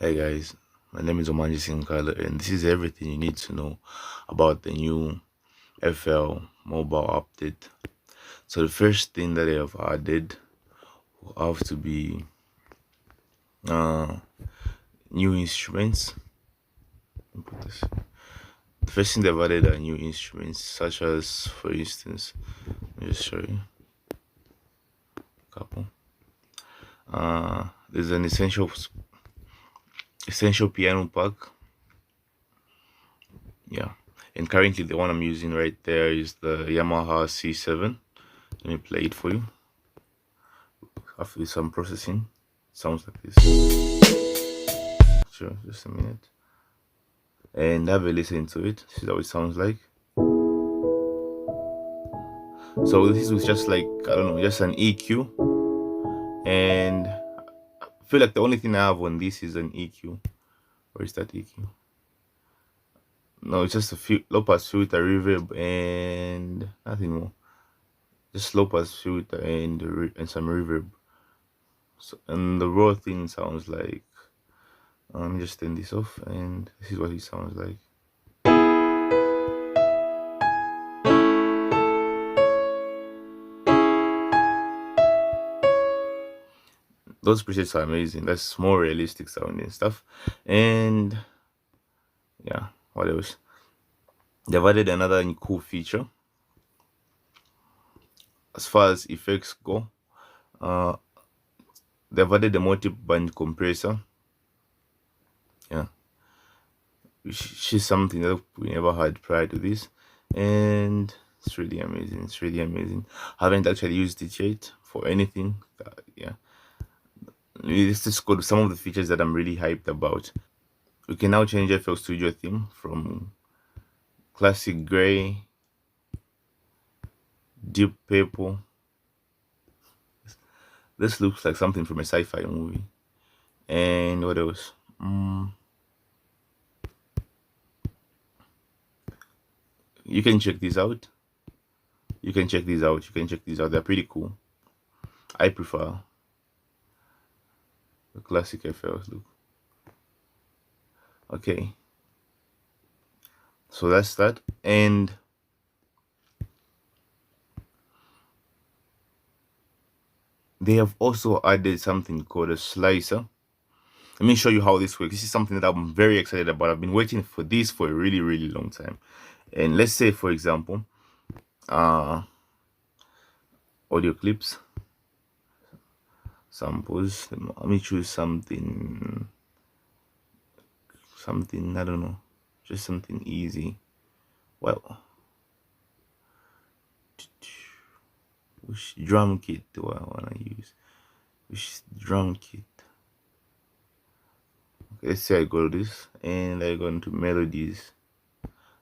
Hi guys, my name is Omanji Sinkala and this is everything you need to know about the new FL mobile update. So the first thing that they have added will have to be uh, new instruments. Input this. The first thing they've added are new instruments, such as, for instance, let me just show you a couple. There's an essential piano pack. Yeah, and currently the one I'm using right there is the Yamaha C7. Let me play it for you. After some processing, sounds like this. Sure, just a minute, and have a listen to it. See how it sounds like. So this was just like, I don't know, just an EQ, and I feel like the only thing I have on this is an EQ. Where is that EQ? No, it's just a few low pass filter, reverb, and nothing more. Just low pass filter and some reverb. So, and the raw thing sounds like. Let me just turn this off, and this is what it sounds like. Those presets are amazing. That's more realistic sounding stuff. And yeah, what else? They've added another cool feature. As far as effects go, uh, they've added the multiband compressor. Yeah, which is something that we never had prior to this, and it's really amazing. It's really amazing. Haven't actually used it yet for anything. Yeah, let's just go to some of the features that I'm really hyped about. We can now change FL Studio theme from classic gray, deep purple. This looks like something from a sci-fi movie. And what else? You can check these out. You can check these out. You can check these out. They're pretty cool. I prefer the classic FL look. Okay. So that's that. And they have also added something called a slicer. Let me show you how this works. This is something that I'm very excited about. I've been waiting for this for a really, really long time. And let's say, for example, audio clips, samples. Let me choose something, I don't know, just something easy. Well, which drum kit do I want to use? Which drum kit? Okay, let's say I go to this and I go into melody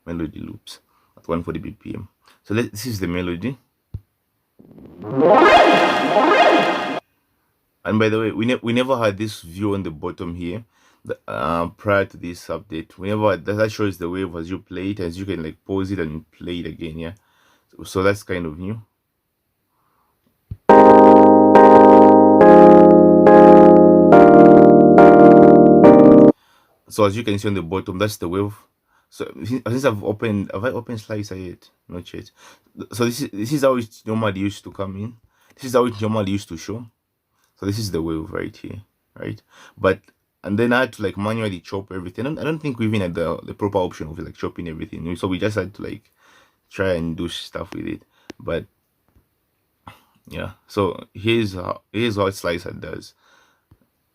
loops at 140 BPM. So this is the melody. And by the way, we never had this view on the bottom here. Prior to this update, whenever that shows the wave as you play it, as you can like pause it and play it again. Yeah, so that's kind of new. So as you can see on the bottom, that's the wave. So since have I opened slicer yet? Not yet. So this is how it normally used to come in. This is how it normally used to show. So this is the wave right here, right? But and then I had to like manually chop everything. I don't think we even had the proper option of like chopping everything. So we just had to like try and do stuff with it. But yeah, so here's what slicer does.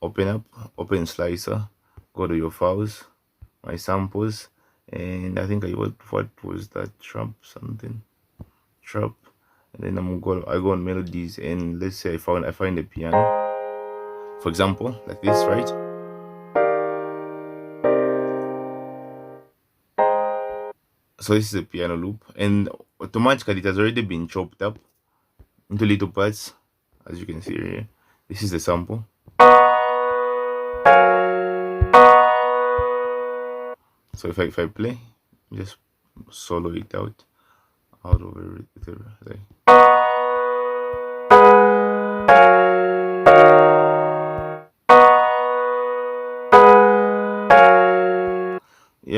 Open slicer, go to your files, my samples, and I think what was that, trap, and then I go on melodies, and let's say I find a piano, for example, like this, right? So this is a piano loop, and automatically it has already been chopped up into little parts, as you can see here. This is the sample. So if I play, just solo it out of everything. Like.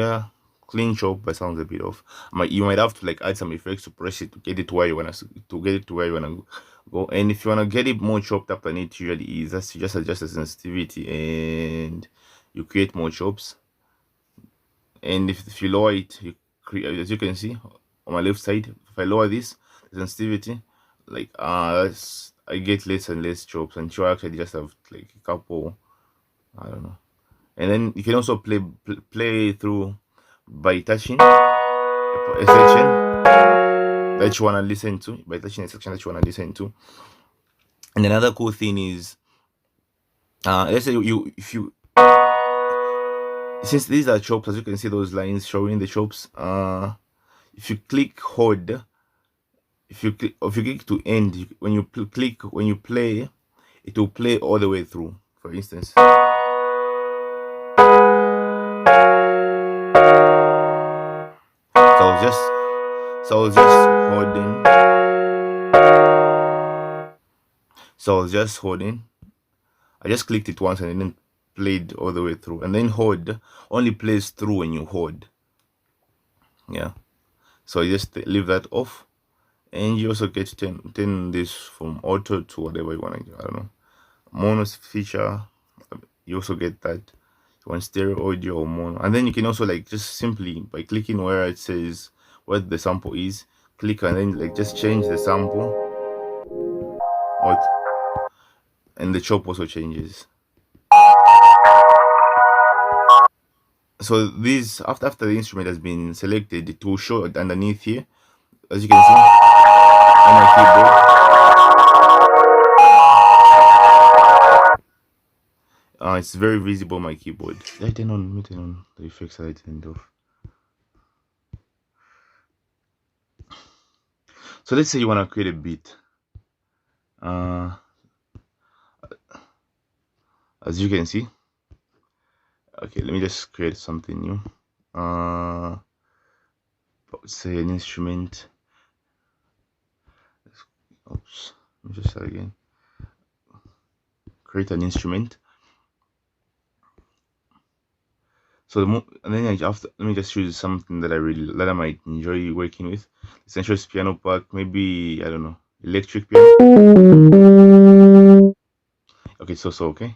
yeah, clean chop, but sounds a bit off. You might have to like add some effects to press it to get it to where you wanna to get it to where you wanna go. And if you wanna get it more chopped up than it usually is, that's you just adjust the sensitivity and you create more chops. And if you lower it, you create, as you can see on my left side, if I lower this the sensitivity, like that's I get less and less chops, and you actually just have like a couple, I don't know. And then you can also play through by touching a section that you want to listen to, by touching a section that you want to listen to. And another cool thing is, let's say if you since these are chops, as you can see those lines showing the chops, if you click hold, if you click to end, when you click, when you play, it will play all the way through. For instance, so I was just holding, so I was just holding. I just clicked it once and then played all the way through. And then hold only plays through when you hold. Yeah. So you just leave that off. And you also get to turn this from auto to whatever you want to do. I don't know. Mono feature. You also get that. You want stereo audio or mono. And then you can also like just simply by clicking where it says what the sample is, click and then like just change the sample. What? And the chop also changes. So this after the instrument has been selected, it will show underneath here, as you can see on my keyboard. It's very visible on my keyboard. Did I turn on? Let me turn on the effects that I turned off. So let's say you want to create a beat. As you can see, okay, let me just create something new. Say an instrument. Oops, let me just start again. Create an instrument. So and then after, let me just choose something that I might enjoy working with. Essential piano part, maybe I don't know, electric piano. Okay, so okay,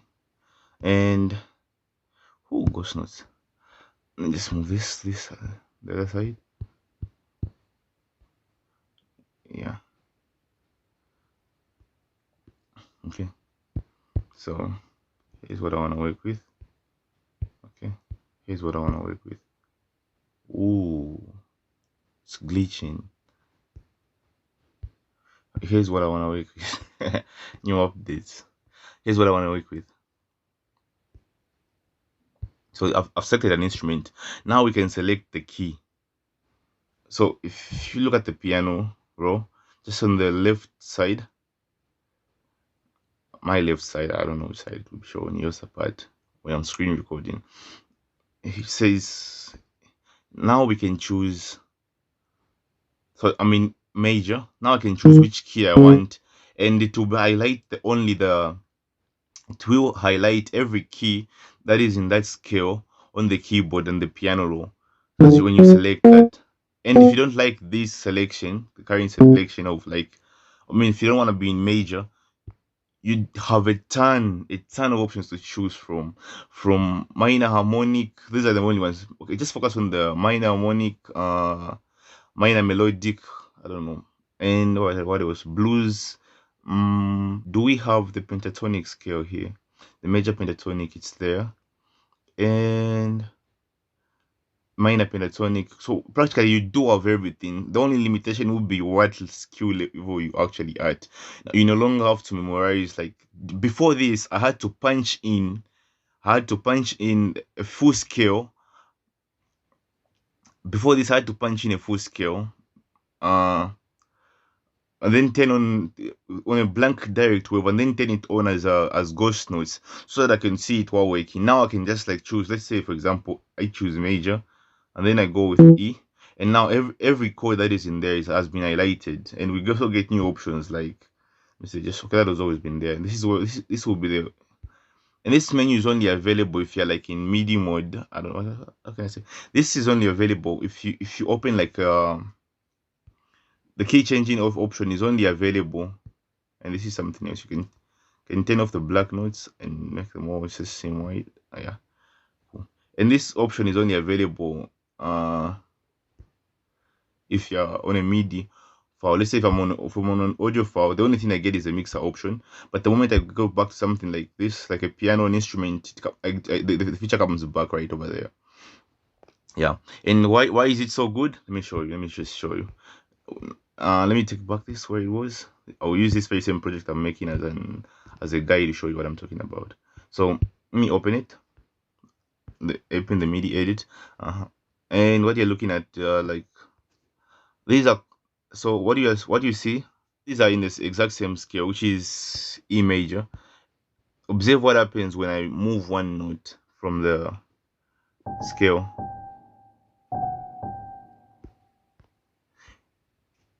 and ghost notes. Let me just move this the other side. Yeah. Okay. So here's what I want to work with. Okay. Here's what I want to work with. Ooh, it's glitching. Here's what I want to work with. New updates. Here's what I want to work with. So I've selected an instrument. Now we can select the key. So if you look at the piano row, just on the left side, my left side, I don't know which side it will be showing yours apart when I'm screen recording. It says now we can choose. So I mean major. Now I can choose which key I want, and it will highlight it will highlight every key that is in that scale on the keyboard and the piano roll. Because when you select that, and if you don't like this selection, the current selection of like, I mean, if you don't want to be in major, you have a ton of options to choose from minor harmonic. These are the only ones. Okay, just focus on the minor harmonic, minor melodic, I don't know, and what it was, blues. Do we have the pentatonic scale here? The major pentatonic, it's there, and minor pentatonic. So practically you do have everything. The only limitation would be what skill level you actually at. Now, you no longer have to memorize. Like before this, I had to punch in a full scale. Before this, I had to punch in a full scale. And then turn on a blank direct wave, and then turn it on as ghost notes, so that I can see it while working. Now I can just like choose, let's say for example I choose major, and then I go with E, and now every chord that is in there has been highlighted, and we also get new options like, let's say just okay, that has always been there. This will be And this menu is only available if you're like in MIDI mode. I don't know, how can I say? This is only available if you open like the key changing of option is only available, and this is something else. You can turn off the black notes and make them all just the same white. Yeah, cool. And this option is only available if you're on a MIDI file. Let's say if I'm on an audio file, the only thing I get is a mixer option. But the moment I go back to something like this, like a piano, an instrument, the feature comes back right over there. Yeah. And why is it so good? Let me show you. Let me just show you. Let me take back this where it was. I'll use this very same project I'm making as a guide to show you what I'm talking about. So let me open it. Open the MIDI edit. And what you're looking at, like these are. So what you see? These are in this exact same scale, which is E major. Observe what happens when I move one note from the scale.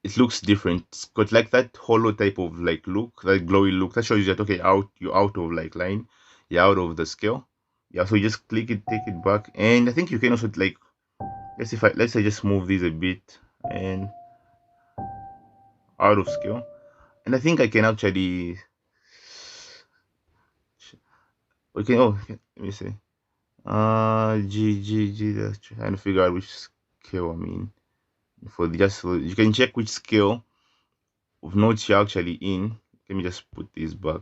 It looks different. It's got like that hollow type of like look, that glowy look. That shows you that okay, you're out of like line, you're out of the scale. Yeah, so you just click it, take it back, and I think you can also like let's say just move this a bit and out of scale. And I think I can actually let me see. G. That's trying to figure out which scale I mean. So you can check which scale of notes you're actually in. Let me just put this back.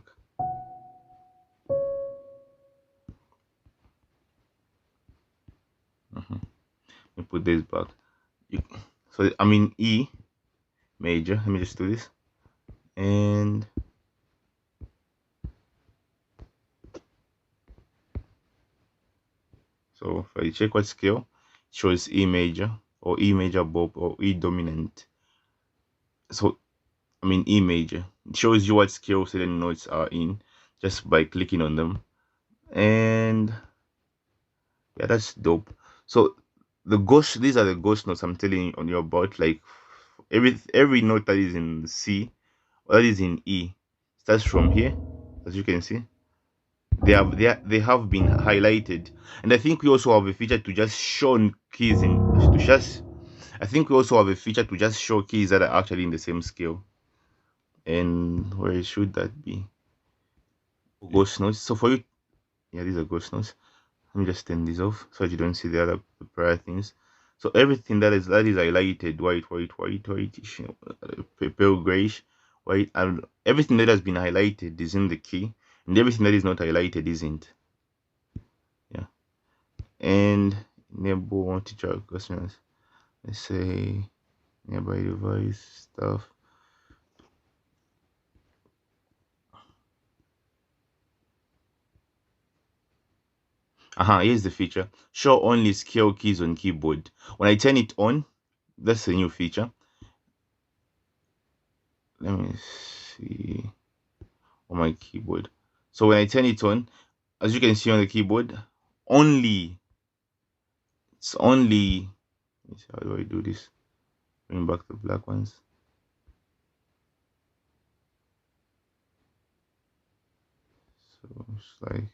Let me put this back. So I'm in E major. Let me just do this. And so if I check what scale, it shows E major or E major bob or E dominant. So I mean E major. It shows you what scale certain notes are in just by clicking on them. And yeah, that's dope. So these are the ghost notes I'm telling you on your about. Like every note that is in C or that is in E starts from here, as you can see. They have been highlighted, and I think we also have a feature to just show keys I think we also have a feature to just show keys that are actually in the same scale. And where should that be? Ghost notes. So for you, yeah, these are ghost notes. Let me just turn this off so that you don't see the other prior things. So everything that is highlighted, whitish, pale grayish, white, and everything that has been highlighted is in the key, and everything that is not highlighted isn't. Yeah. And enable multi-track customers. Let's say nearby device stuff. Here's the feature. Show only scale keys on keyboard. When I turn it on, that's a new feature. Let me see on my keyboard. So when I turn it on, as you can see on the keyboard, it's only, let me see, how do I do this? Bring back the black ones. So it's like,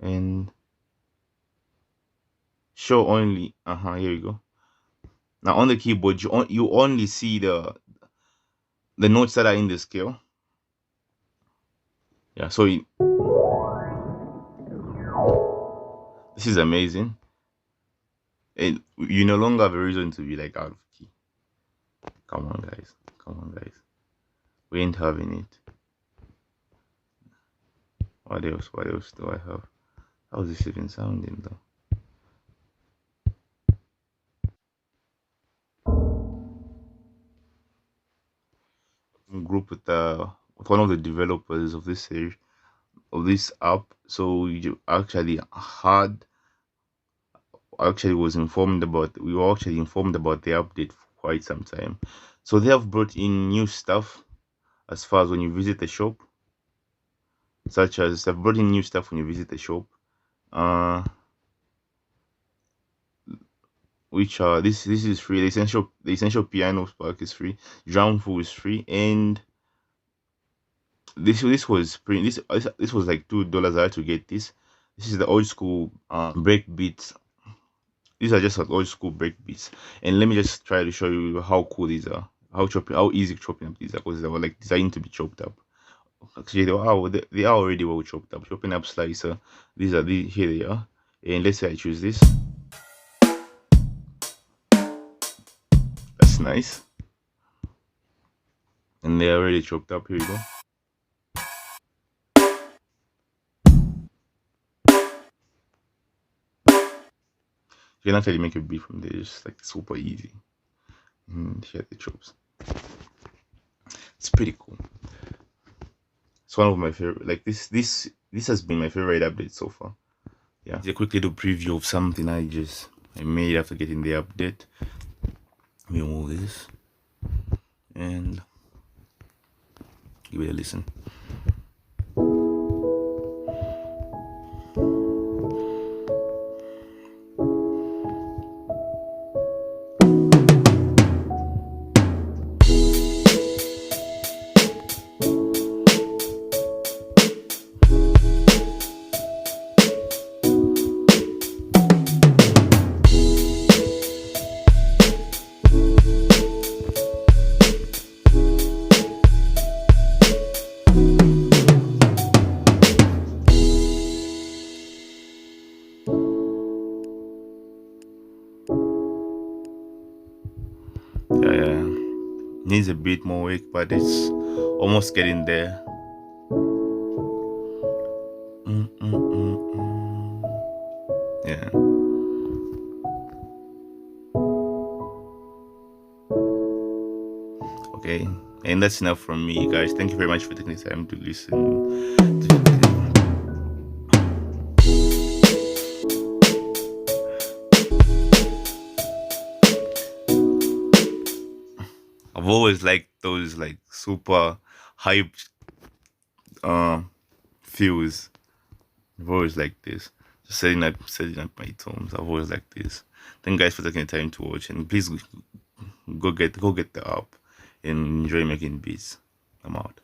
and show only, here we go. Now on the keyboard, you only see the notes that are in the scale. Yeah, so this is amazing. And you no longer have a reason to be like out of key. Come on, guys. We ain't having it. What else do I have? How's this even sounding though? Group with one of the developers of this app. So you actually was informed about. We were actually informed about the update for quite some time. So they have brought in new stuff as far as when you visit the shop, such as they've brought in new stuff when you visit the shop. Which are this is free. The essential piano spark is free. Drum full is free, and This was pretty. This was like $2. I had to get this. This is the old school break beats. These are just like old school break beats. And let me just try to show you how cool these are. How easy chopping up these are, because they were like designed to be chopped up. Actually, they are already well chopped up. Chopping up slicer. These are here they are. And let's say I choose this. That's nice. And they're already chopped up. Here we go. You can actually make a beat from there. It's like super easy. And here are the chops. It's pretty cool. It's one of my favorite. Like this has been my favorite update so far. Yeah. It's a quick little preview of something I made after getting the update. Let me move this and give it a listen. Yeah. Needs a bit more work, but it's almost getting there. Yeah. Okay, and that's enough from me, guys. Thank you very much for taking the time to listen. I've always liked those like super hyped feels. I've always liked this. Just setting up my tones. I've always liked this. Thank you guys for taking the time to watch, and please go get the app and enjoy making beats. I'm out.